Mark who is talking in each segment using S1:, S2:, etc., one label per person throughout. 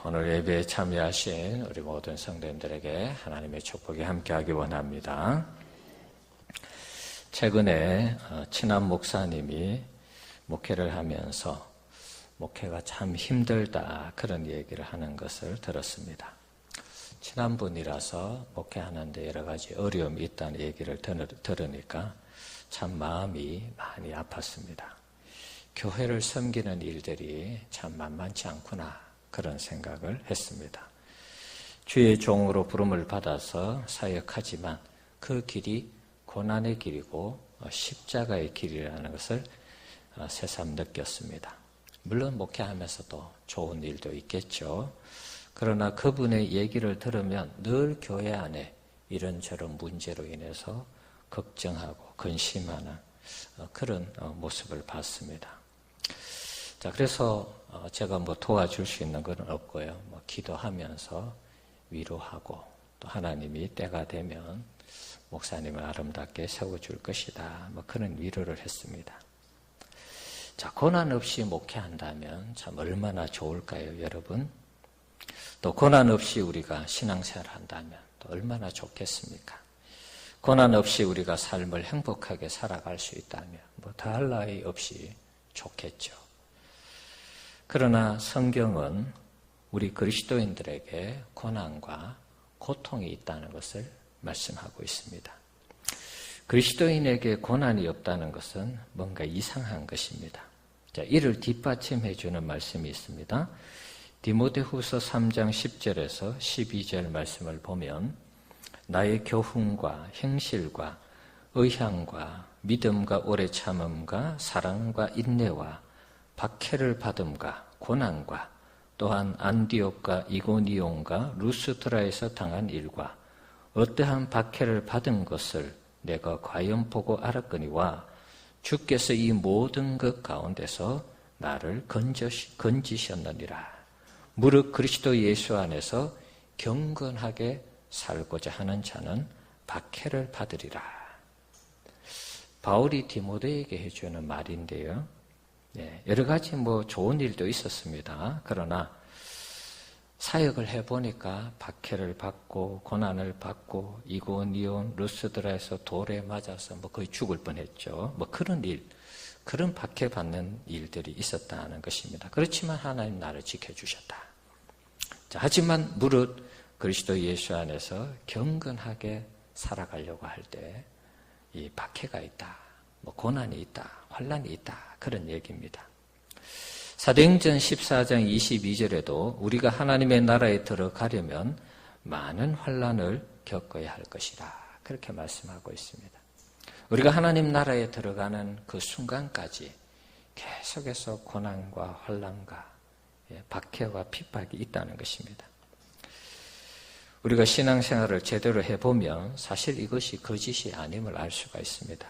S1: 오늘 예배에 참여하신 우리 모든 성도님들에게 하나님의 축복이 함께하기 원합니다. 최근에 친한 목사님이 목회를 하면서 목회가 참 힘들다 그런 얘기를 하는 것을 들었습니다. 친한 분이라서 목회하는데 여러 가지 어려움이 있다는 얘기를 들으니까 참 마음이 많이 아팠습니다. 교회를 섬기는 일들이 참 만만치 않구나 그런 생각을 했습니다. 주의 종으로 부름을 받아서 사역하지만 그 길이 고난의 길이고 십자가의 길이라는 것을 새삼 느꼈습니다. 물론 목회하면서도 좋은 일도 있겠죠. 그러나 그분의 얘기를 들으면 늘 교회 안에 이런저런 문제로 인해서 걱정하고 근심하는 그런 모습을 봤습니다. 자, 그래서 제가 도와줄 수 있는 건 없고요. 기도하면서 위로하고 또 하나님이 때가 되면 목사님을 아름답게 세워줄 것이다. 그런 위로를 했습니다. 자, 고난 없이 목회한다면 참 얼마나 좋을까요, 여러분? 또 고난 없이 우리가 신앙생활을 한다면 또 얼마나 좋겠습니까? 고난 없이 우리가 삶을 행복하게 살아갈 수 있다면 더할 나위 없이 좋겠죠. 그러나 성경은 우리 그리스도인들에게 고난과 고통이 있다는 것을 말씀하고 있습니다. 그리스도인에게 고난이 없다는 것은 뭔가 이상한 것입니다. 자, 이를 뒷받침해 주는 말씀이 있습니다. 디모데후서 3장 10절에서 12절 말씀을 보면 나의 교훈과 행실과 의향과 믿음과 오래 참음과 사랑과 인내와 박해를 받음과 고난과 또한 안디옥과 이고니온과 루스드라에서 당한 일과 어떠한 박해를 받은 것을 내가 과연 보고 알았거니와 주께서 이 모든 것 가운데서 나를 건지셨느니라. 무릇 그리스도 예수 안에서 경건하게 살고자 하는 자는 박해를 받으리라. 바울이 디모데에게 해주는 말인데요. 여러 가지 좋은 일도 있었습니다. 그러나 사역을 해보니까 박해를 받고 고난을 받고 이고니온 루스드라에서 돌에 맞아서 거의 죽을 뻔했죠. 그런 일, 그런 박해받는 일들이 있었다는 것입니다. 그렇지만 하나님 나를 지켜주셨다. 자, 하지만 무릇 그리스도 예수 안에서 경건하게 살아가려고 할 때 이 박해가 있다, 고난이 있다, 환난이 있다 그런 얘기입니다. 사도행전 14장 22절에도 우리가 하나님의 나라에 들어가려면 많은 환난을 겪어야 할 것이다 그렇게 말씀하고 있습니다. 우리가 하나님 나라에 들어가는 그 순간까지 계속해서 고난과 환난과 박해와 핍박이 있다는 것입니다. 우리가 신앙생활을 제대로 해보면 사실 이것이 거짓이 아님을 알 수가 있습니다.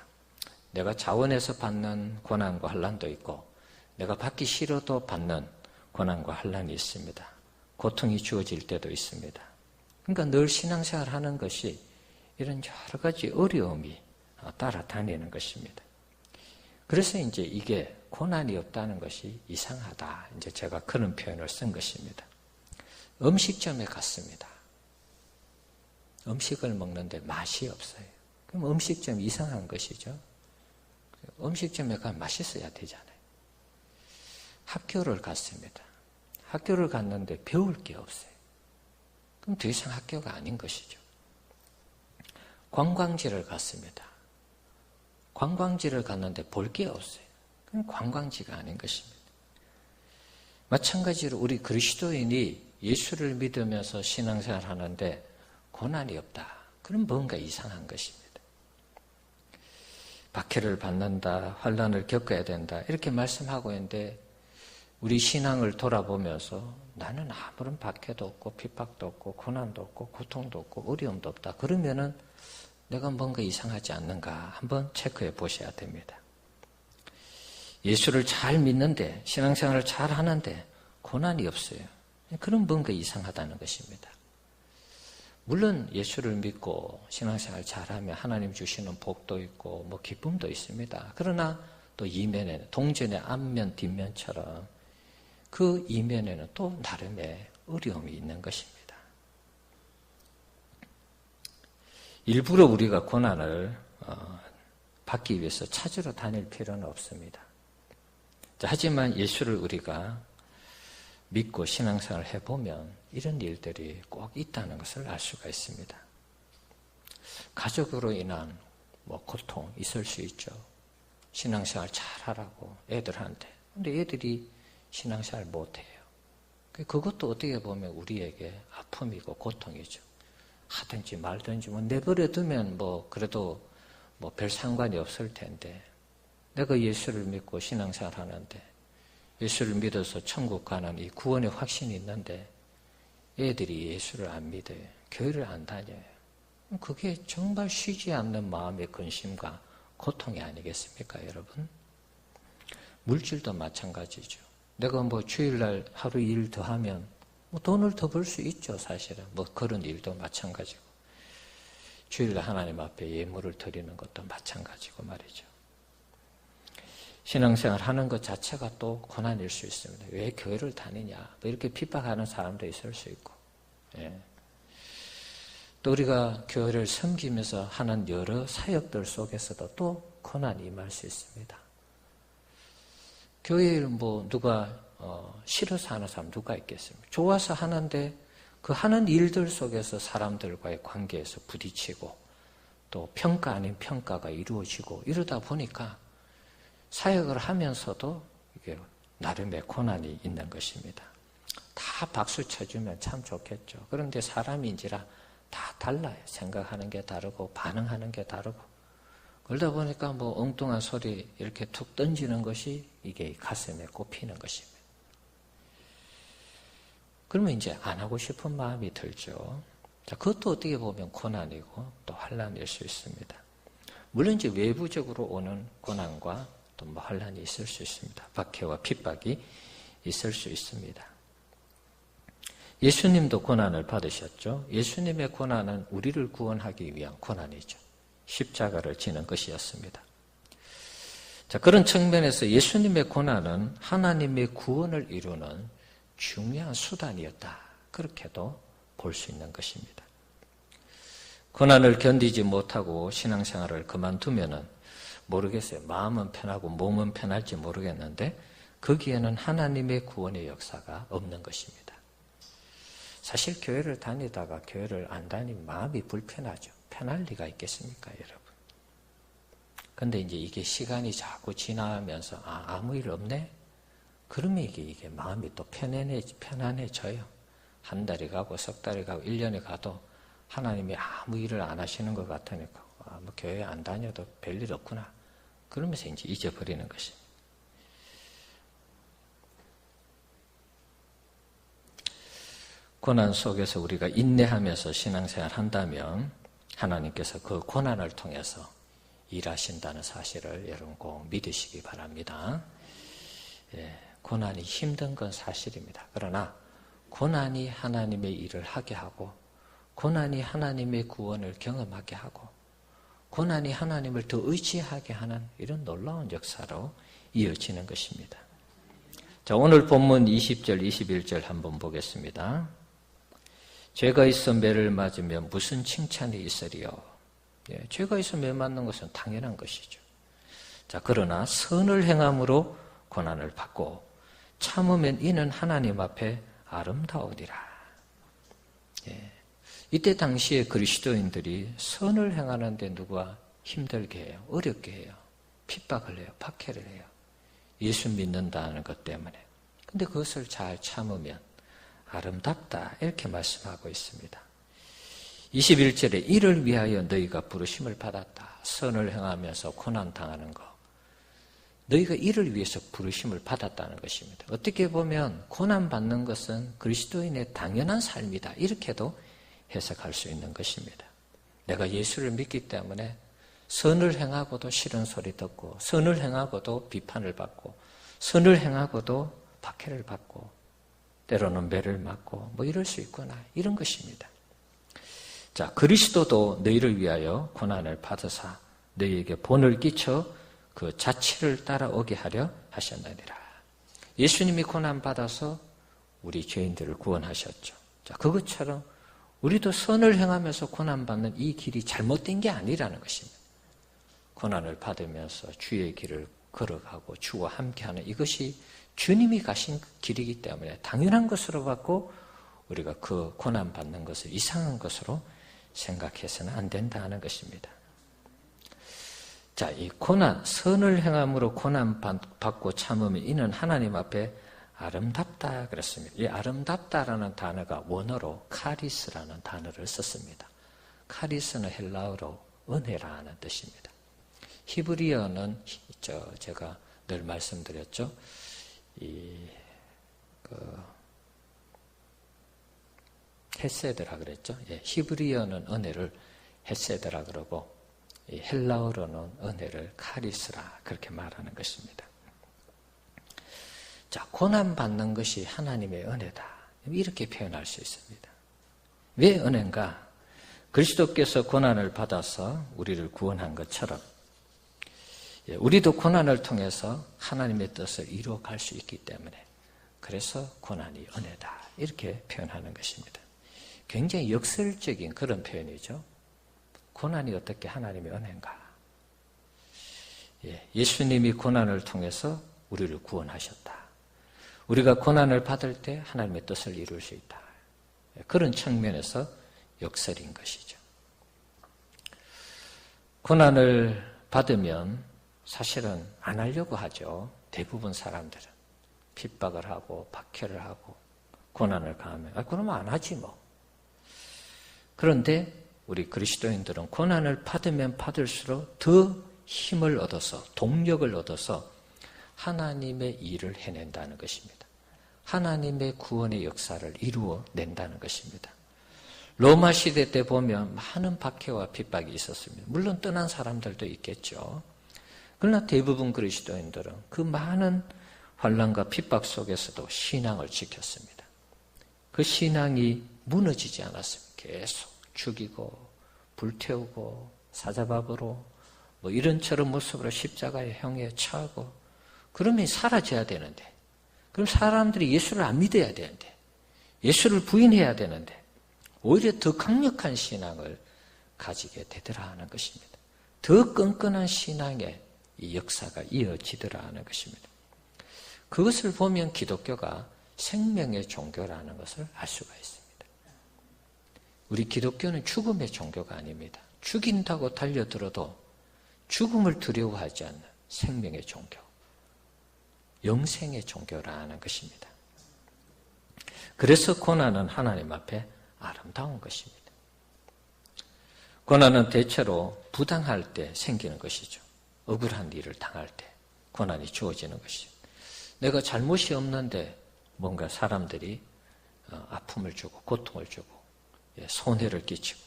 S1: 내가 자원해서 받는 고난과 환난도 있고 내가 받기 싫어도 받는 고난과 환난이 있습니다. 고통이 주어질 때도 있습니다. 그러니까 늘 신앙생활 하는 것이 이런 여러 가지 어려움이 따라다니는 것입니다. 그래서 이제 이게 고난이 없다는 것이 이상하다. 이제 제가 그런 표현을 쓴 것입니다. 음식점에 갔습니다. 음식을 먹는데 맛이 없어요. 그럼 음식점이 이상한 것이죠. 음식점에 가면 맛있어야 되잖아요. 학교를 갔습니다. 학교를 갔는데 배울 게 없어요. 그럼 더 이상 학교가 아닌 것이죠. 관광지를 갔습니다. 관광지를 갔는데 볼 게 없어요. 그럼 관광지가 아닌 것입니다. 마찬가지로 우리 그리스도인이 예수를 믿으면서 신앙생활 하는데 고난이 없다. 그럼 뭔가 이상한 것입니다. 박해를 받는다, 환난을 겪어야 된다 이렇게 말씀하고 있는데 우리 신앙을 돌아보면서 나는 아무런 박해도 없고 핍박도 없고 고난도 없고 고통도 없고 어려움도 없다. 그러면은 내가 뭔가 이상하지 않는가 한번 체크해 보셔야 됩니다. 예수를 잘 믿는데 신앙생활을 잘 하는데 고난이 없어요. 그럼 뭔가 이상하다는 것입니다. 물론 예수를 믿고 신앙생활 잘하면 하나님 주시는 복도 있고 기쁨도 있습니다. 그러나 또 이면에는 동전의 앞면 뒷면처럼 그 이면에는 또 나름의 어려움이 있는 것입니다. 일부러 우리가 고난을 받기 위해서 찾으러 다닐 필요는 없습니다. 하지만 예수를 우리가 믿고 신앙생활을 해보면 이런 일들이 꼭 있다는 것을 알 수가 있습니다. 가족으로 인한 고통 있을 수 있죠. 신앙생활 잘하라고 애들한테. 근데 애들이 신앙생활 못해요. 그것도 어떻게 보면 우리에게 아픔이고 고통이죠. 하든지 말든지 내버려 두면 그래도 별 상관이 없을 텐데, 내가 예수를 믿고 신앙생활 하는데 예수를 믿어서 천국 가는 이 구원의 확신이 있는데 애들이 예수를 안 믿어요. 교회를 안 다녀요. 그게 정말 쉬지 않는 마음의 근심과 고통이 아니겠습니까, 여러분? 물질도 마찬가지죠. 내가 주일날 하루 일 더 하면 돈을 더 벌 수 있죠, 사실은. 그런 일도 마찬가지고. 주일날 하나님 앞에 예물을 드리는 것도 마찬가지고 말이죠. 신앙생활 하는 것 자체가 또 고난일 수 있습니다. 왜 교회를 다니냐? 이렇게 핍박하는 사람도 있을 수 있고. 예. 또 우리가 교회를 섬기면서 하는 여러 사역들 속에서도 또 고난이 임할 수 있습니다. 교회를 누가 싫어서 하는 사람 누가 있겠습니까? 좋아서 하는데 그 하는 일들 속에서 사람들과의 관계에서 부딪히고 또 평가 아닌 평가가 이루어지고 이러다 보니까 사역을 하면서도 이게 나름의 고난이 있는 것입니다. 다 박수 쳐주면 참 좋겠죠. 그런데 사람인지라 다 달라요. 생각하는 게 다르고 반응하는 게 다르고 그러다 보니까 엉뚱한 소리 이렇게 툭 던지는 것이 이게 가슴에 꼽히는 것입니다. 그러면 이제 안 하고 싶은 마음이 들죠. 자, 그것도 어떻게 보면 고난이고 또 환난일 수 있습니다. 물론 이제 외부적으로 오는 고난과 또 환난이 있을 수 있습니다. 박해와 핍박이 있을 수 있습니다. 예수님도 고난을 받으셨죠. 예수님의 고난은 우리를 구원하기 위한 고난이죠. 십자가를 지는 것이었습니다. 자, 그런 측면에서 예수님의 고난은 하나님의 구원을 이루는 중요한 수단이었다. 그렇게도 볼 수 있는 것입니다. 고난을 견디지 못하고 신앙생활을 그만두면은 모르겠어요. 마음은 편하고 몸은 편할지 모르겠는데 거기에는 하나님의 구원의 역사가 없는 것입니다. 사실 교회를 다니다가 교회를 안 다니면 마음이 불편하죠. 편할 리가 있겠습니까, 여러분? 근데 이게 시간이 자꾸 지나면서 아무 일 없네? 그러면 이게 마음이 또 편안해져요. 한 달이 가고 석 달이 가고 1년이 가도 하나님이 아무 일을 안 하시는 것 같으니까 교회 안 다녀도 별일 없구나. 그러면서 이제 잊어버리는 것입니다. 고난 속에서 우리가 인내하면서 신앙생활 한다면 하나님께서 그 고난을 통해서 일하신다는 사실을 여러분 꼭 믿으시기 바랍니다. 예, 고난이 힘든 건 사실입니다. 그러나 고난이 하나님의 일을 하게 하고 고난이 하나님의 구원을 경험하게 하고 고난이 하나님을 더 의지하게 하는 이런 놀라운 역사로 이어지는 것입니다. 자, 오늘 본문 20절, 21절 한번 보겠습니다. 죄가 있어 매를 맞으면 무슨 칭찬이 있으리요? 예, 죄가 있어 매 맞는 것은 당연한 것이죠. 자, 그러나 선을 행함으로 고난을 받고 참으면 이는 하나님 앞에 아름다우리라. 예, 이때 당시에 그리스도인들이 선을 행하는데 누가 힘들게 해요? 어렵게 해요. 핍박을 해요. 박해를 해요. 예수 믿는다는 것 때문에. 근데 그것을 잘 참으면 아름답다 이렇게 말씀하고 있습니다. 21절에 이를 위하여 너희가 부르심을 받았다. 선을 행하면서 고난당하는 것. 너희가 이를 위해서 부르심을 받았다는 것입니다. 어떻게 보면 고난받는 것은 그리스도인의 당연한 삶이다. 이렇게도 해석할 수 있는 것입니다. 내가 예수를 믿기 때문에 선을 행하고도 싫은 소리 듣고 선을 행하고도 비판을 받고 선을 행하고도 박해를 받고 때로는 매를 맞고 이럴 수 있구나 이런 것입니다. 자, 그리스도도 너희를 위하여 고난을 받으사 너희에게 본을 끼쳐 그 자취를 따라오게 하려 하셨느니라. 예수님이 고난받아서 우리 죄인들을 구원하셨죠. 자, 그것처럼 우리도 선을 행하면서 고난받는 이 길이 잘못된 게 아니라는 것입니다. 고난을 받으면서 주의 길을 걸어가고 주와 함께하는 이것이 주님이 가신 길이기 때문에 당연한 것으로 받고 우리가 그 고난받는 것을 이상한 것으로 생각해서는 안 된다는 것입니다. 자, 이 고난, 선을 행함으로 고난받고 참으면 이는 하나님 앞에 아름답다 그랬습니다. 이 아름답다라는 단어가 원어로 카리스라는 단어를 썼습니다. 카리스는 헬라어로 은혜라는 뜻입니다. 히브리어는 제가 늘 말씀드렸죠. 헤세드라 그랬죠. 예, 히브리어는 은혜를 헤세드라 그러고 헬라어로는 은혜를 카리스라 그렇게 말하는 것입니다. 자, 고난받는 것이 하나님의 은혜다. 이렇게 표현할 수 있습니다. 왜 은혜인가? 그리스도께서 고난을 받아서 우리를 구원한 것처럼 우리도 고난을 통해서 하나님의 뜻을 이루어갈 수 있기 때문에 그래서 고난이 은혜다. 이렇게 표현하는 것입니다. 굉장히 역설적인 그런 표현이죠. 고난이 어떻게 하나님의 은혜인가? 예수님이 고난을 통해서 우리를 구원하셨다. 우리가 고난을 받을 때 하나님의 뜻을 이룰 수 있다. 그런 측면에서 역설인 것이죠. 고난을 받으면 사실은 안 하려고 하죠. 대부분 사람들은. 핍박을 하고 박해를 하고 고난을 가하면 그러면 안 하지 뭐. 그런데 우리 그리스도인들은 고난을 받으면 받을수록 더 힘을 얻어서 동력을 얻어서 하나님의 일을 해낸다는 것입니다. 하나님의 구원의 역사를 이루어낸다는 것입니다. 로마 시대 때 보면 많은 박해와 핍박이 있었습니다. 물론 떠난 사람들도 있겠죠. 그러나 대부분 그리스도인들은 그 많은 환난과 핍박 속에서도 신앙을 지켰습니다. 그 신앙이 무너지지 않았습니다. 계속 죽이고 불태우고 사자밥으로 이런저런 모습으로 십자가의 형에 처하고 그러면 사라져야 되는데 그럼 사람들이 예수를 안 믿어야 되는데 예수를 부인해야 되는데 오히려 더 강력한 신앙을 가지게 되더라 하는 것입니다. 더 끈끈한 신앙의 이 역사가 이어지더라 하는 것입니다. 그것을 보면 기독교가 생명의 종교라는 것을 알 수가 있습니다. 우리 기독교는 죽음의 종교가 아닙니다. 죽인다고 달려들어도 죽음을 두려워하지 않는 생명의 종교, 영생의 종교라는 것입니다. 그래서 고난은 하나님 앞에 아름다운 것입니다. 고난은 대체로 부당할 때 생기는 것이죠. 억울한 일을 당할 때 고난이 주어지는 것이죠. 내가 잘못이 없는데 뭔가 사람들이 아픔을 주고 고통을 주고 손해를 끼치고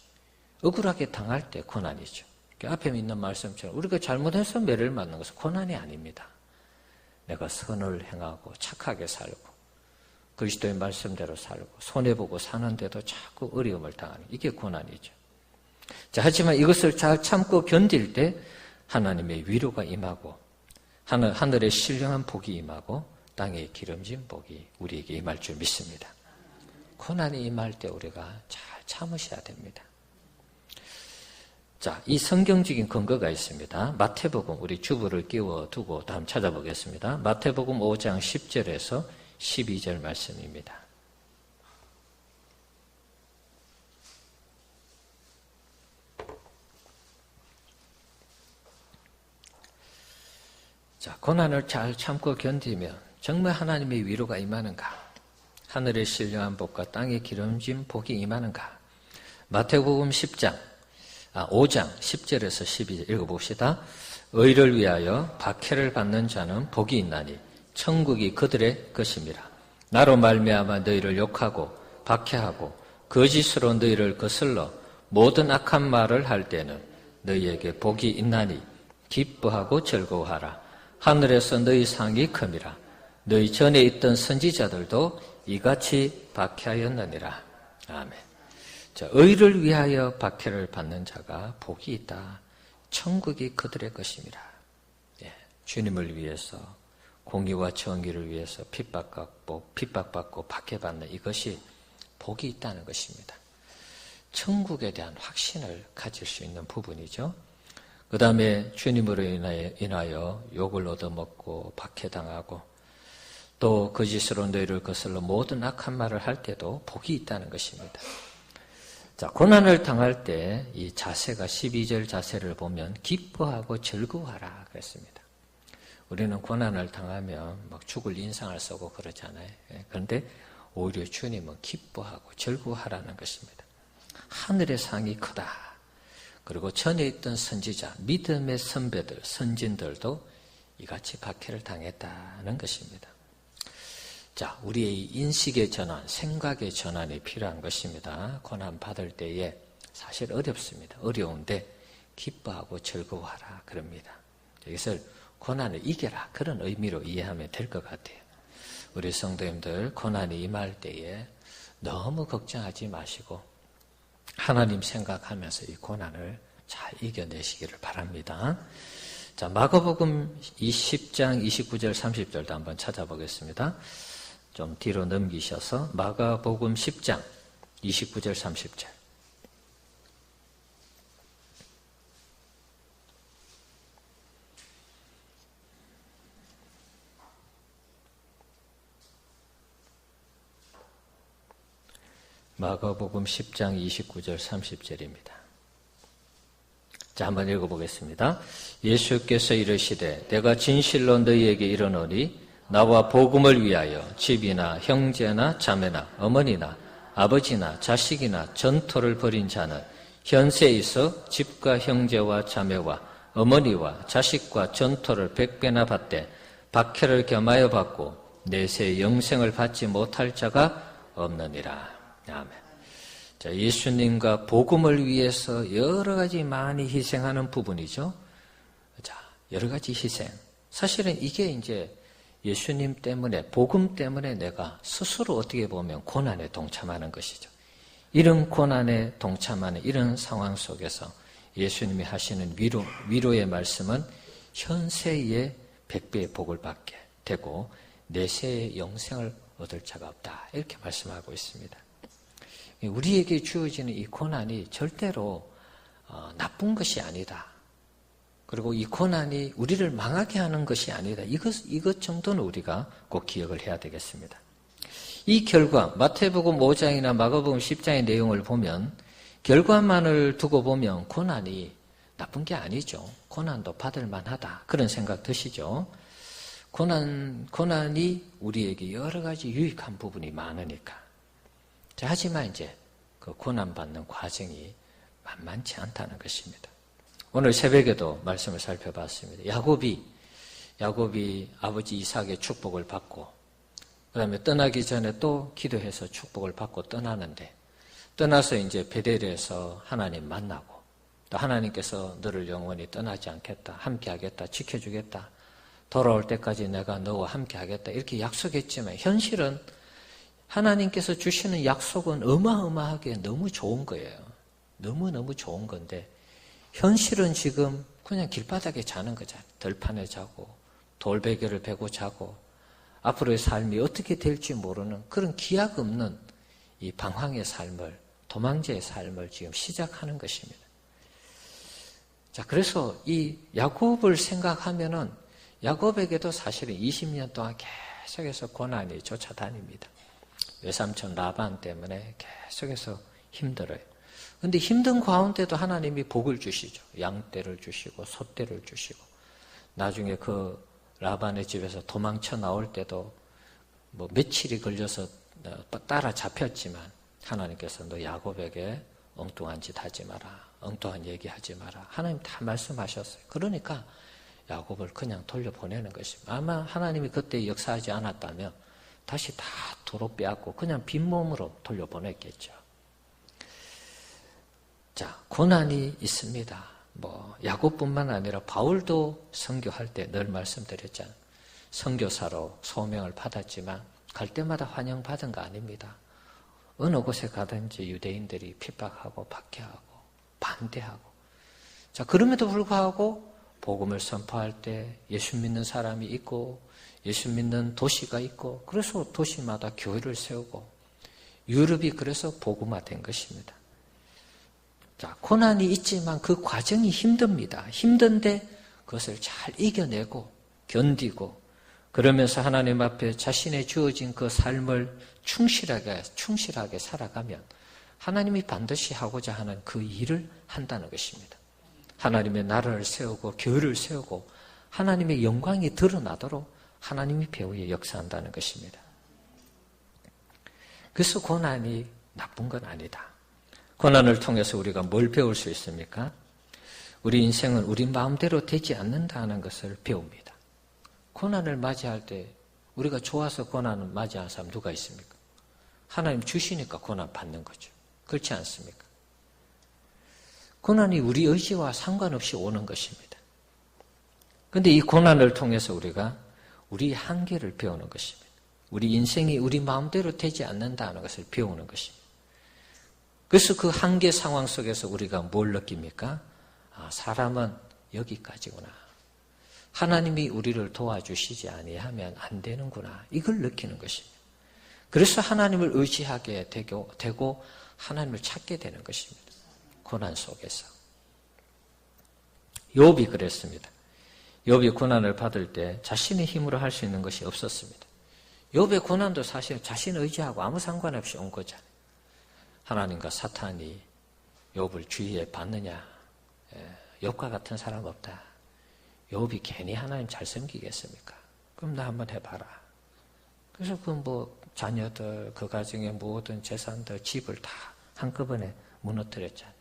S1: 억울하게 당할 때 고난이죠. 앞에 있는 말씀처럼 우리가 잘못해서 매를 맞는 것은 고난이 아닙니다. 내가 선을 행하고 착하게 살고 그리스도의 말씀대로 살고 손해보고 사는데도 자꾸 어려움을 당하는 이게 고난이죠. 자, 하지만 이것을 잘 참고 견딜 때 하나님의 위로가 임하고 하늘의 신령한 복이 임하고 땅의 기름진 복이 우리에게 임할 줄 믿습니다. 고난이 임할 때 우리가 잘 참으셔야 됩니다. 자, 이 성경적인 근거가 있습니다. 마태복음, 우리 주부를 끼워두고 다음 찾아보겠습니다. 마태복음 5장 10절에서 12절 말씀입니다. 자, 고난을 잘 참고 견디면 정말 하나님의 위로가 임하는가? 하늘의 신령한 복과 땅의 기름진 복이 임하는가? 마태복음 5장 10절에서 12절 읽어봅시다. 의를 위하여 박해를 받는 자는 복이 있나니 천국이 그들의 것임이라. 나로 말미암아 너희를 욕하고 박해하고 거짓으로 너희를 거슬러 모든 악한 말을 할 때는 너희에게 복이 있나니 기뻐하고 즐거워하라. 하늘에서 너희 상이 큼이라. 너희 전에 있던 선지자들도 이같이 박해하였느니라. 아멘. 자, 의를 위하여 박해를 받는 자가 복이 있다. 천국이 그들의 것입니다. 예, 주님을 위해서 공의와 정의를 위해서 핍박받고 박해받는 이것이 복이 있다는 것입니다. 천국에 대한 확신을 가질 수 있는 부분이죠. 그 다음에 주님으로 인하여 욕을 얻어먹고 박해당하고 또 거짓으로 너희를 거슬러 모든 악한 말을 할 때도 복이 있다는 것입니다. 자, 고난을 당할 때 이 자세가 12절 자세를 보면 기뻐하고 즐거워하라 그랬습니다. 우리는 고난을 당하면 막 죽을 인상을 쓰고 그러잖아요. 그런데 오히려 주님은 기뻐하고 즐거워하라는 것입니다. 하늘의 상이 크다. 그리고 전에 있던 선지자, 믿음의 선배들, 선진들도 이같이 박해를 당했다는 것입니다. 자, 우리의 인식의 전환, 생각의 전환이 필요한 것입니다. 고난 받을 때에 사실 어렵습니다. 어려운데 기뻐하고 즐거워하라 그럽니다. 여기서 고난을 이겨라 그런 의미로 이해하면 될 것 같아요. 우리 성도님들 고난이 임할 때에 너무 걱정하지 마시고 하나님 생각하면서 이 고난을 잘 이겨내시기를 바랍니다. 자, 마가복음 20장 29절 30절도 한번 찾아보겠습니다. 좀 뒤로 넘기셔서 마가복음 10장 29절 30절. 마가복음 10장 29절 30절입니다. 자, 한번 읽어보겠습니다. 예수께서 이르시되 내가 진실로 너희에게 이르노니 나와 복음을 위하여 집이나 형제나 자매나 어머니나 아버지나 자식이나 전토를 벌인 자는 현세에 있어 집과 형제와 자매와 어머니와 자식과 전토를 100배나 받되 박해를 겸하여 받고 내세 영생을 받지 못할 자가 없느니라. 아멘. 자, 예수님과 복음을 위해서 여러 가지 많이 희생하는 부분이죠. 자, 여러 가지 희생. 사실은 이게 이제 예수님 때문에, 복음 때문에 내가 스스로 어떻게 보면 고난에 동참하는 것이죠. 이런 고난에 동참하는 이런 상황 속에서 예수님이 하시는 위로의 말씀은 현세에 100배의 복을 받게 되고 내세의 영생을 얻을 자가 없다. 이렇게 말씀하고 있습니다. 우리에게 주어지는 이 고난이 절대로 나쁜 것이 아니다. 그리고 이 고난이 우리를 망하게 하는 것이 아니다. 이것 정도는 우리가 꼭 기억을 해야 되겠습니다. 이 결과 마태복음 5장이나 마가복음 10장의 내용을 보면 결과만을 두고 보면 고난이 나쁜 게 아니죠. 고난도 받을 만하다. 그런 생각 드시죠? 고난이 우리에게 여러 가지 유익한 부분이 많으니까. 자, 하지만 이제 그 고난받는 과정이 만만치 않다는 것입니다. 오늘 새벽에도 말씀을 살펴봤습니다. 야곱이 아버지 이삭의 축복을 받고 그 다음에 떠나기 전에 또 기도해서 축복을 받고 떠나는데 떠나서 이제 베델에서 하나님 만나고 또 하나님께서 너를 영원히 떠나지 않겠다. 함께하겠다. 지켜주겠다. 돌아올 때까지 내가 너와 함께하겠다. 이렇게 약속했지만 현실은 하나님께서 주시는 약속은 어마어마하게 너무 좋은 거예요. 너무너무 좋은 건데 현실은 지금 그냥 길바닥에 자는 거잖아요. 들판에 자고 돌베개를 베고 자고 앞으로의 삶이 어떻게 될지 모르는 그런 기약 없는 이 방황의 삶을 도망자의 삶을 지금 시작하는 것입니다. 자, 그래서 이 야곱을 생각하면은 야곱에게도 사실은 20년 동안 계속해서 고난이 쫓아다닙니다. 외삼촌 라반 때문에 계속해서 힘들어요. 그런데 힘든 가운데도 하나님이 복을 주시죠. 양떼를 주시고 소떼를 주시고 나중에 그 라반의 집에서 도망쳐 나올 때도 뭐 며칠이 걸려서 따라잡혔지만 하나님께서 너 야곱에게 엉뚱한 짓 하지 마라. 엉뚱한 얘기 하지 마라. 하나님 다 말씀하셨어요. 그러니까 야곱을 그냥 돌려보내는 것입니다. 아마 하나님이 그때 역사하지 않았다면 다시 다 도로 빼앗고 그냥 빈몸으로 돌려보냈겠죠. 자, 고난이 있습니다. 뭐 야곱뿐만 아니라 바울도 선교할 때 늘 말씀드렸잖아요. 선교사로 소명을 받았지만 갈 때마다 환영받은 거 아닙니다. 어느 곳에 가든지 유대인들이 핍박하고 박해하고 반대하고 자, 그럼에도 불구하고 복음을 선포할 때 예수 믿는 사람이 있고 예수 믿는 도시가 있고 그래서 도시마다 교회를 세우고 유럽이 그래서 복음화된 것입니다. 자, 고난이 있지만 그 과정이 힘듭니다. 힘든데 그것을 잘 이겨내고 견디고 그러면서 하나님 앞에 자신의 주어진 그 삶을 충실하게 살아가면 하나님이 반드시 하고자 하는 그 일을 한다는 것입니다. 하나님의 나라를 세우고 교회를 세우고 하나님의 영광이 드러나도록 하나님이 배후에 역사한다는 것입니다. 그래서 고난이 나쁜 건 아니다. 고난을 통해서 우리가 뭘 배울 수 있습니까? 우리 인생은 우리 마음대로 되지 않는다는 것을 배웁니다. 고난을 맞이할 때 우리가 좋아서 고난을 맞이하는 사람 누가 있습니까? 하나님 주시니까 고난 받는 거죠. 그렇지 않습니까? 고난이 우리 의지와 상관없이 오는 것입니다. 그런데 이 고난을 통해서 우리가 우리 한계를 배우는 것입니다. 우리 인생이 우리 마음대로 되지 않는다는 것을 배우는 것입니다. 그래서 그 한계 상황 속에서 우리가 뭘 느낍니까? 아, 사람은 여기까지구나. 하나님이 우리를 도와주시지 아니하면 안 되는구나. 이걸 느끼는 것입니다. 그래서 하나님을 의지하게 되고 하나님을 찾게 되는 것입니다. 고난 속에서. 욥이 그랬습니다. 욥이 고난을 받을 때 자신의 힘으로 할 수 있는 것이 없었습니다. 욥의 고난도 사실 자신 의지하고 아무 상관없이 온 거잖아요. 하나님과 사탄이 욥을 주위에 받느냐. 욥과 같은 사람 없다. 욥이 괜히 하나님 잘 섬기겠습니까? 그럼 나 한번 해봐라. 그래서 자녀들, 그 가정의 모든 재산들, 집을 다 한꺼번에 무너뜨렸잖아요.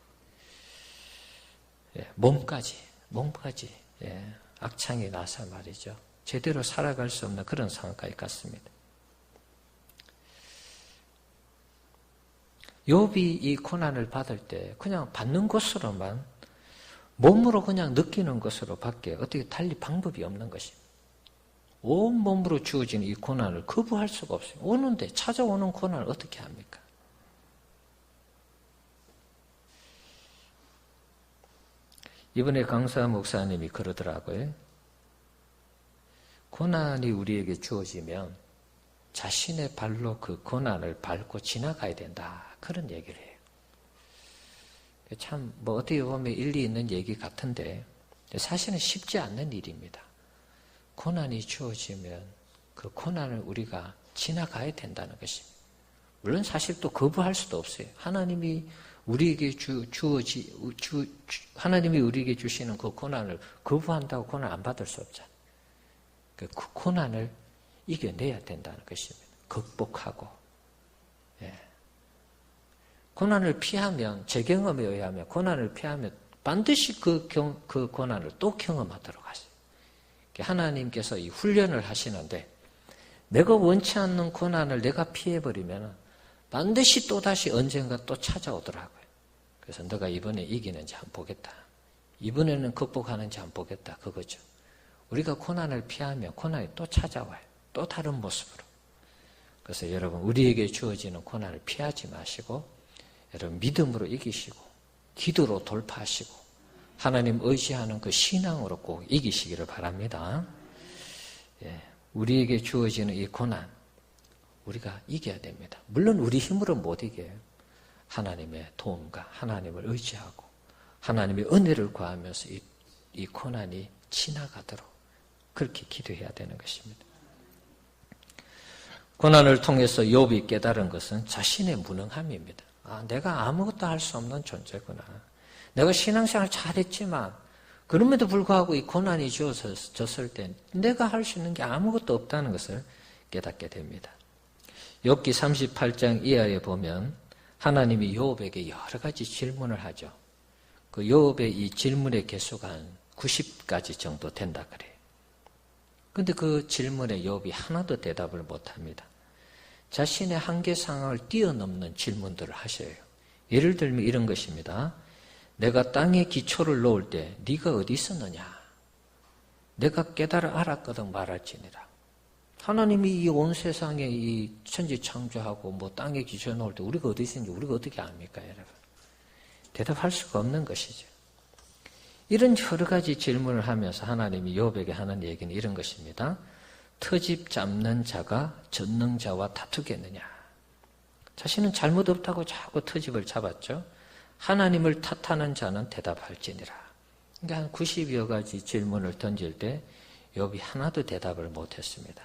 S1: 몸까지 악창이 나서 말이죠. 제대로 살아갈 수 없는 그런 상황까지 갔습니다. 욥이 이 고난을 받을 때 그냥 받는 것으로만 몸으로 그냥 느끼는 것으로 밖에 어떻게 달리 방법이 없는 것입니다. 온 몸으로 주어진 이 고난을 거부할 수가 없어요. 오는데 찾아오는 고난을 어떻게 합니까? 이번에 강사 목사님이 그러더라고요. 고난이 우리에게 주어지면 자신의 발로 그 고난을 밟고 지나가야 된다. 그런 얘기를 해요. 참 어떻게 보면 일리 있는 얘기 같은데 사실은 쉽지 않는 일입니다. 고난이 주어지면 그 고난을 우리가 지나가야 된다는 것입니다. 물론 사실 또 거부할 수도 없어요. 하나님이 우리에게 하나님이 우리에게 주시는 그 고난을 거부한다고 고난 안 받을 수 없잖아요. 그 고난을 이겨내야 된다는 것입니다. 극복하고. 고난을 피하면, 제 경험에 의하면 고난을 피하면 반드시 그 고난을 또 경험하도록 하세요. 하나님께서 이 훈련을 하시는데 내가 원치 않는 고난을 내가 피해버리면 반드시 또다시 언젠가 또 찾아오더라고요. 그래서 너가 이번에 이기는지 한번 보겠다. 이번에는 극복하는지 한번 보겠다. 그거죠. 우리가 고난을 피하면 고난이 또 찾아와요. 또 다른 모습으로. 그래서 여러분 우리에게 주어지는 고난을 피하지 마시고 여러분 믿음으로 이기시고 기도로 돌파하시고 하나님 의지하는 그 신앙으로 꼭 이기시기를 바랍니다. 우리에게 주어지는 이 고난 우리가 이겨야 됩니다. 물론 우리 힘으로 못 이겨요. 하나님의 도움과 하나님을 의지하고 하나님의 은혜를 구하면서 이 고난이 지나가도록 그렇게 기도해야 되는 것입니다. 고난을 통해서 욥이 깨달은 것은 자신의 무능함입니다. 내가 아무것도 할 수 없는 존재구나. 내가 신앙생활 잘했지만 그럼에도 불구하고 이 고난이 주어졌을 때 내가 할 수 있는 게 아무것도 없다는 것을 깨닫게 됩니다. 욥기 38장 이하에 보면 하나님이 욥에게 여러 가지 질문을 하죠. 그 욥의 이 질문의 개수가 한 90가지 정도 된다 그래요. 그런데 그 질문에 욥이 하나도 대답을 못합니다. 자신의 한계 상황을 뛰어넘는 질문들을 하셔요. 예를 들면 이런 것입니다. 내가 땅에 기초를 놓을 때 네가 어디 있었느냐? 내가 깨달아 알았거든 말할지니라. 하나님이 이 온 세상에 이 천지 창조하고 땅에 기초 놓을 때 우리가 어디 있었는지 우리가 어떻게 압니까, 여러분? 대답할 수가 없는 것이죠. 이런 여러 가지 질문을 하면서 하나님이 욥에게 하는 얘기는 이런 것입니다. 터집 잡는 자가 전능자와 다투겠느냐. 자신은 잘못 없다고 자꾸 터집을 잡았죠. 하나님을 탓하는 자는 대답할지니라. 그러니까 한 90여 가지 질문을 던질 때 욥이 하나도 대답을 못했습니다.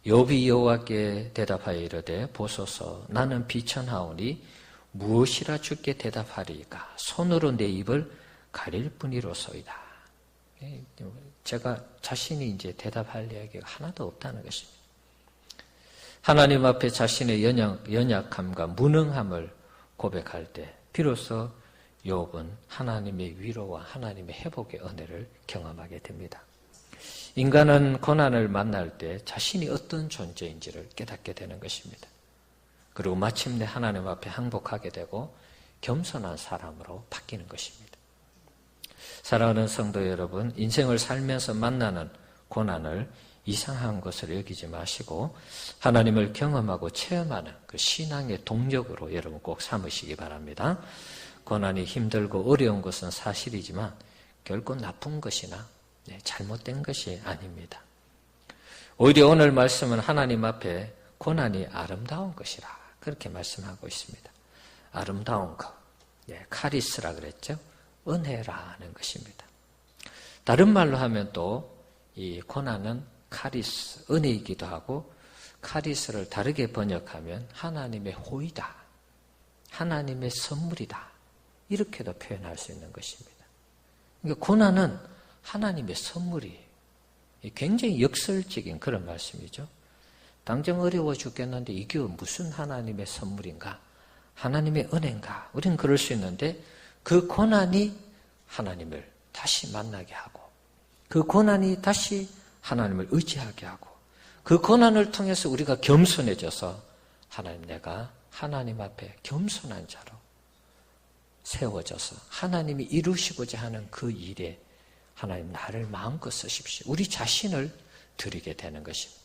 S1: 욥이 여호와께 대답하여 이르되 보소서 나는 비천하오니 무엇이라 주께 대답하리이까. 손으로 내 입을 가릴 뿐이로소이다. 제가 자신이 이제 대답할 이야기가 하나도 없다는 것입니다. 하나님 앞에 자신의 연약함과 무능함을 고백할 때 비로소 욥은 하나님의 위로와 하나님의 회복의 은혜를 경험하게 됩니다. 인간은 고난을 만날 때 자신이 어떤 존재인지를 깨닫게 되는 것입니다. 그리고 마침내 하나님 앞에 항복하게 되고 겸손한 사람으로 바뀌는 것입니다. 사랑하는 성도 여러분, 인생을 살면서 만나는 고난을 이상한 것을 여기지 마시고 하나님을 경험하고 체험하는 그 신앙의 동력으로 여러분 꼭 삼으시기 바랍니다. 고난이 힘들고 어려운 것은 사실이지만 결코 나쁜 것이나 잘못된 것이 아닙니다. 오히려 오늘 말씀은 하나님 앞에 고난이 아름다운 것이라 그렇게 말씀하고 있습니다. 아름다운 것, 카리스라 그랬죠. 은혜라는 것입니다. 다른 말로 하면 또 이 고난은 카리스, 은혜이기도 하고 카리스를 다르게 번역하면 하나님의 호의다, 하나님의 선물이다 이렇게도 표현할 수 있는 것입니다. 그러니까 고난은 하나님의 선물이 굉장히 역설적인 그런 말씀이죠. 당장 어려워 죽겠는데 이게 무슨 하나님의 선물인가? 하나님의 은혜인가? 우리는 그럴 수 있는데 그 고난이 하나님을 다시 만나게 하고 그 고난이 다시 하나님을 의지하게 하고 그 고난을 통해서 우리가 겸손해져서 하나님 내가 하나님 앞에 겸손한 자로 세워져서 하나님이 이루시고자 하는 그 일에 하나님 나를 마음껏 쓰십시오. 우리 자신을 드리게 되는 것입니다.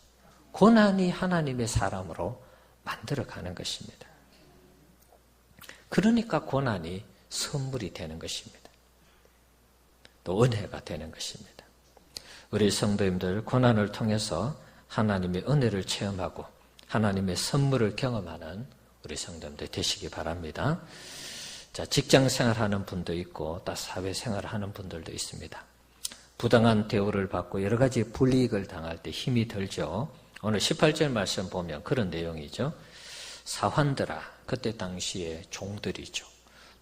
S1: 고난이 하나님의 사람으로 만들어가는 것입니다. 그러니까 고난이 선물이 되는 것입니다. 또 은혜가 되는 것입니다. 우리 성도님들 고난을 통해서 하나님의 은혜를 체험하고 하나님의 선물을 경험하는 우리 성도님들 되시기 바랍니다. 자, 직장 생활하는 분도 있고 또 사회생활을 하는 분들도 있습니다. 부당한 대우를 받고 여러 가지 불이익을 당할 때 힘이 들죠. 오늘 18절 말씀 보면 그런 내용이죠. 사환들아, 그때 당시에 종들이죠.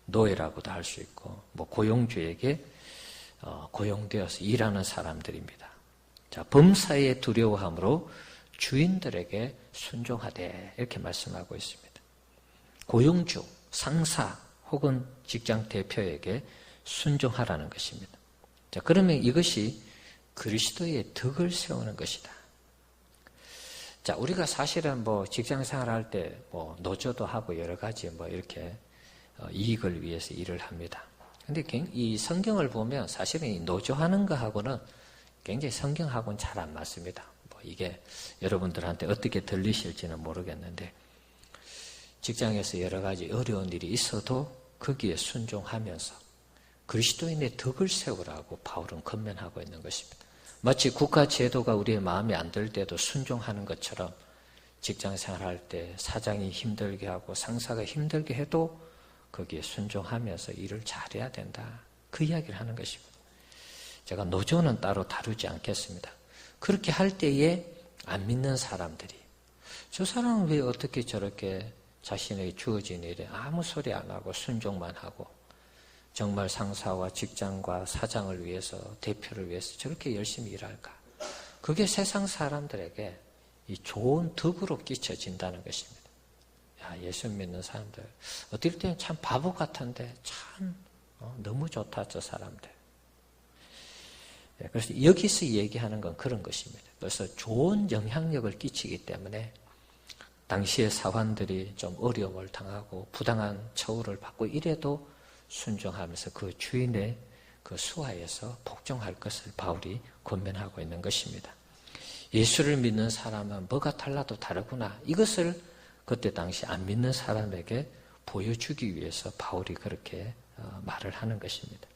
S1: 노예라고도 할 수 있고 고용주에게 고용되어서 일하는 사람들입니다. 자, 범사에 두려워함으로 주인들에게 순종하되 이렇게 말씀하고 있습니다. 고용주, 상사 혹은 직장 대표에게 순종하라는 것입니다. 자, 그러면 이것이 그리스도의 덕을 세우는 것이다. 자, 우리가 사실은 직장 생활할 때 노조도 하고 여러 가지 이렇게 이익을 위해서 일을 합니다. 근데 이 성경을 보면 사실은 이 노조하는 거하고는 굉장히 성경하고는 잘 안 맞습니다. 이게 여러분들한테 어떻게 들리실지는 모르겠는데 직장에서 여러 가지 어려운 일이 있어도 거기에 순종하면서 그리스도인의 덕을 세우라고 바울은 권면하고 있는 것입니다. 마치 국가 제도가 우리의 마음에 안 들 때도 순종하는 것처럼 직장 생활할 때 사장이 힘들게 하고 상사가 힘들게 해도 거기에 순종하면서 일을 잘해야 된다. 그 이야기를 하는 것입니다. 제가 노조는 따로 다루지 않겠습니다. 그렇게 할 때에 안 믿는 사람들이 저 사람은 왜 어떻게 저렇게 자신의 주어진 일에 아무 소리 안 하고 순종만 하고 정말 상사와 직장과 사장을 위해서 대표를 위해서 저렇게 열심히 일할까? 그게 세상 사람들에게 이 좋은 덕으로 끼쳐진다는 것입니다. 야, 예수 믿는 사람들 어떨 때는 참 바보 같은데 참 너무 좋다 저 사람들. 그래서 여기서 얘기하는 건 그런 것입니다. 그래서 좋은 영향력을 끼치기 때문에 당시의 사환들이 좀 어려움을 당하고 부당한 처우를 받고 이래도 순종하면서 그 주인의 그 수하에서 복종할 것을 바울이 권면하고 있는 것입니다. 예수를 믿는 사람은 뭐가 달라도 다르구나. 이것을 그때 당시 안 믿는 사람에게 보여주기 위해서 바울이 그렇게 말을 하는 것입니다.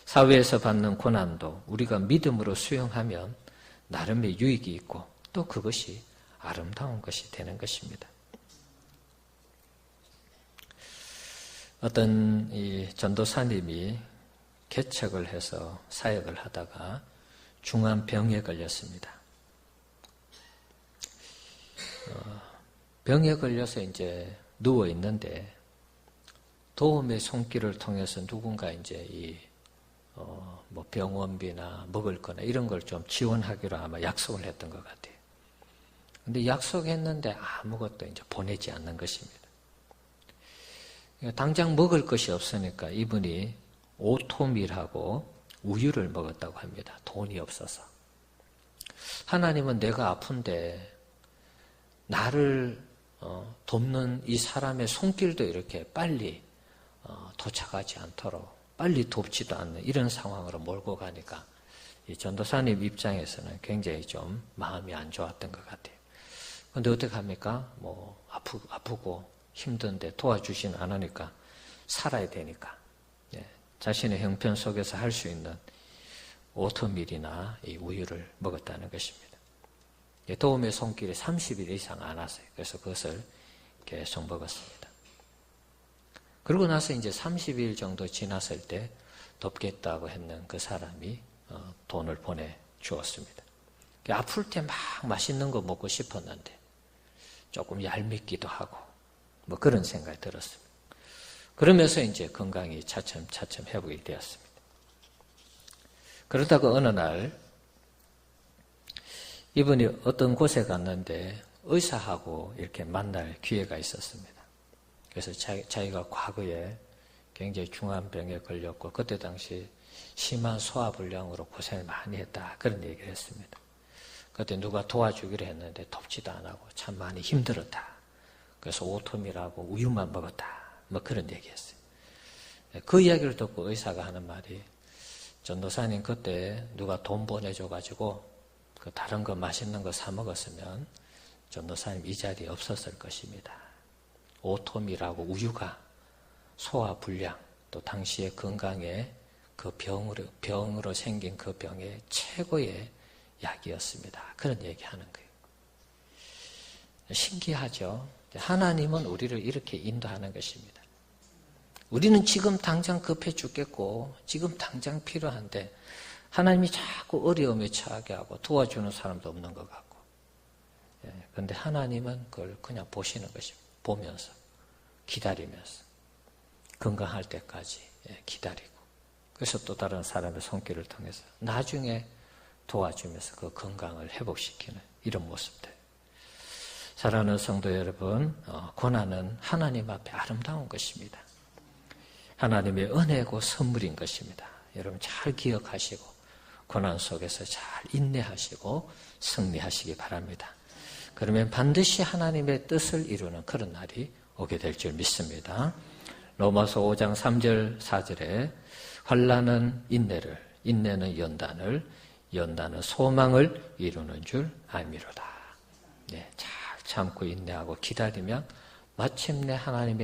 S1: 사회에서 받는 고난도 우리가 믿음으로 수용하면 나름의 유익이 있고 또 그것이 아름다운 것이 되는 것입니다. 어떤 이 전도사님이 개척을 해서 사역을 하다가 중한 병에 걸렸습니다. 병에 걸려서 이제 누워 있는데 도움의 손길을 통해서 누군가 이제 뭐 병원비나 먹을 거나 이런 걸 좀 지원하기로 아마 약속을 했던 것 같아요. 근데 약속했는데 아무것도 이제 보내지 않는 것입니다. 당장 먹을 것이 없으니까 이분이 오토밀하고 우유를 먹었다고 합니다. 돈이 없어서. 하나님은 내가 아픈데 나를 돕는 이 사람의 손길도 이렇게 빨리 도착하지 않도록 빨리 돕지도 않는 이런 상황으로 몰고 가니까 이 전도사님 입장에서는 굉장히 좀 마음이 안 좋았던 것 같아요. 그런데 어떻게 합니까? 뭐 아프고 힘든데 도와주지는 않으니까 살아야 되니까 자신의 형편 속에서 할 수 있는 오트밀이나 이 우유를 먹었다는 것입니다. 도움의 손길이 30일 이상 안 왔어요. 그래서 그것을 계속 먹었습니다. 그러고 나서 이제 30일 정도 지났을 때 돕겠다고 했는 그 사람이 돈을 보내주었습니다. 아플 때 막 맛있는 거 먹고 싶었는데 조금 얄밉기도 하고 뭐 그런 생각이 들었습니다. 그러면서 이제 건강이 차츰 회복이 되었습니다. 그러다가 어느 날 이분이 어떤 곳에 갔는데 의사하고 이렇게 만날 기회가 있었습니다. 그래서 자기가 과거에 굉장히 중한 병에 걸렸고 그때 당시 심한 소화불량으로 고생을 많이 했다 그런 얘기를 했습니다. 그때 누가 도와주기로 했는데 돕지도 안 하고 참 많이 힘들었다. 그래서 오토밀하고 우유만 먹었다. 뭐 그런 얘기했어요. 그 이야기를 듣고 의사가 하는 말이 전도사님 그때 누가 돈 보내줘가지고 그 다른 거 맛있는 거 사 먹었으면 전도사님 이 자리에 없었을 것입니다. 오토밀하고 우유가 소화불량 또 당시의 건강에 그 병으로 생긴 그 병의 최고의 약이었습니다. 그런 얘기하는 거예요. 신기하죠? 하나님은 우리를 이렇게 인도하는 것입니다. 우리는 지금 당장 급해 죽겠고 지금 당장 필요한데 하나님이 자꾸 어려움에 처하게 하고 도와주는 사람도 없는 것 같고 그런데 하나님은 그걸 그냥 보시는 것입니다. 보면서 기다리면서 건강할 때까지 기다리고 그래서 또 다른 사람의 손길을 통해서 나중에 도와주면서 그 건강을 회복시키는 이런 모습들. 사랑하는 성도 여러분, 고난은 하나님 앞에 아름다운 것입니다. 하나님의 은혜고 선물인 것입니다. 여러분 잘 기억하시고 고난 속에서 잘 인내하시고 승리하시기 바랍니다. 그러면 반드시 하나님의 뜻을 이루는 그런 날이 오게 될 줄 믿습니다. 로마서 5장 3절 4절에 환난은 인내를, 인내는 연단을, 연단은 소망을 이루는 줄 알미로다. 잘 참고 인내하고 기다리면 마침내 하나님의